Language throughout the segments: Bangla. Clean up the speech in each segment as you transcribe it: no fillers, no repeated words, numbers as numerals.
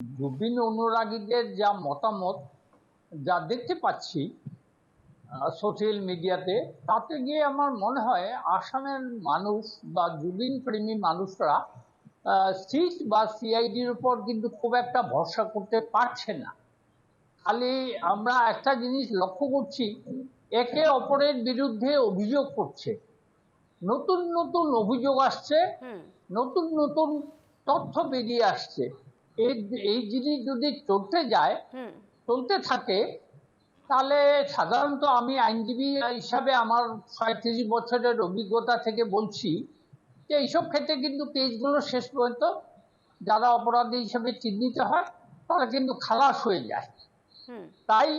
জুবিন অনুরাগীদের যা মতামত, যা দেখতে পাচ্ছি সোশ্যাল মিডিয়াতে, তাতে গিয়ে আমার মনে হয় আসামের মানুষ বা জুবিন প্রেমী মানুষরা সিট বা সিআইডির উপর কিন্তু খুব একটা ভরসা করতে পারছে না। খালি আমরা একটা জিনিস লক্ষ্য করছি, একে অপরের বিরুদ্ধে অভিযোগ করছে, নতুন নতুন অভিযোগ আসছে, নতুন নতুন তথ্য বেরিয়ে আসছে। এই জিনিস যদি চলতে থাকে, তাহলে সাধারণত আমি আইনজীবী হিসাবে আমার ৩৭ বছরের অভিজ্ঞতা থেকে বলছি যে এইসব ক্ষেত্রে কিন্তু কেসগুলো শেষ পর্যন্ত যারা অপরাধী হিসেবে চিহ্নিত হয় তারা কিন্তু খালাস হয়ে যায়। তাই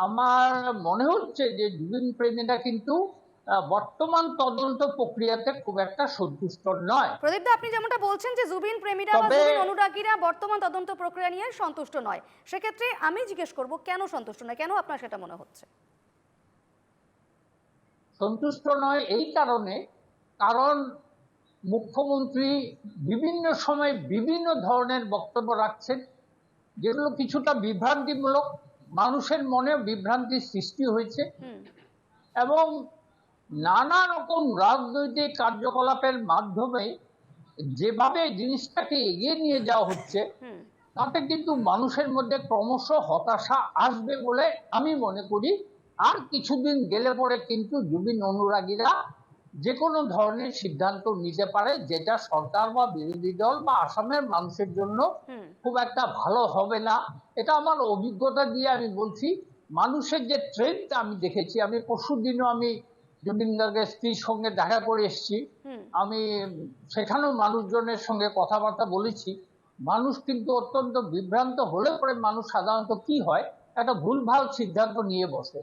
আমার মনে হচ্ছে যে জুবিন প্রেমীরা কিন্তু বর্তমান তদন্ত প্রক্রিয়াতে খুব একটা সন্তুষ্ট নয়। প্রদীপ দা, আপনি যেমনটা বলছেন যে জুবিন প্রেমীরা বা জুবিন অনুরাগীরা বর্তমান তদন্ত প্রক্রিয়া নিয়ে সন্তুষ্ট নয়, সেক্ষেত্রে আমি জিজ্ঞেস করব কেন সন্তুষ্ট নয়, কেন আপনার সেটা মনে হচ্ছে? সন্তুষ্ট নয় এই কারণে, কারণ মুখ্যমন্ত্রী বিভিন্ন সময় বিভিন্ন ধরনের বক্তব্য রাখছেন, যেগুলো কিছুটা বিভ্রান্তিমূলক, মানুষের মনে বিভ্রান্তির সৃষ্টি হয়েছে, এবং নানা রকম রাজনৈতিক কার্যকলাপের মাধ্যমে যেভাবে জিনিসটাকে এগিয়ে নিয়ে যাওয়া হচ্ছে, তাতে কিন্তু মানুষের মধ্যে ক্রমশ হতাশা আসবে বলে আমি মনে করি। আর কিছুদিন গেলে পরে কিন্তু জুবিন অনুরাগীরা যে কোনো ধরনের সিদ্ধান্ত নিতে পারে, যেটা সরকার বা বিরোধী দল বা আসামের মানুষের জন্য খুব একটা ভালো হবে না। এটা আমার অভিজ্ঞতা দিয়ে আমি বলছি। মানুষের যে ট্রেন্ড আমি দেখেছি, আমি পরশুদিনও আমি জুবিন গার্গের স্ত্রীর সঙ্গে দেখা করে এসেছি, আমি সেখানেও মানুষজনের সঙ্গে কথাবার্তা বলেছি। মানুষ কিন্তু অত্যন্ত বিভ্রান্ত হলে পরে মানুষ সাধারণত কি হয়, একটা ভুলভাল সিদ্ধান্ত নিয়ে বসে।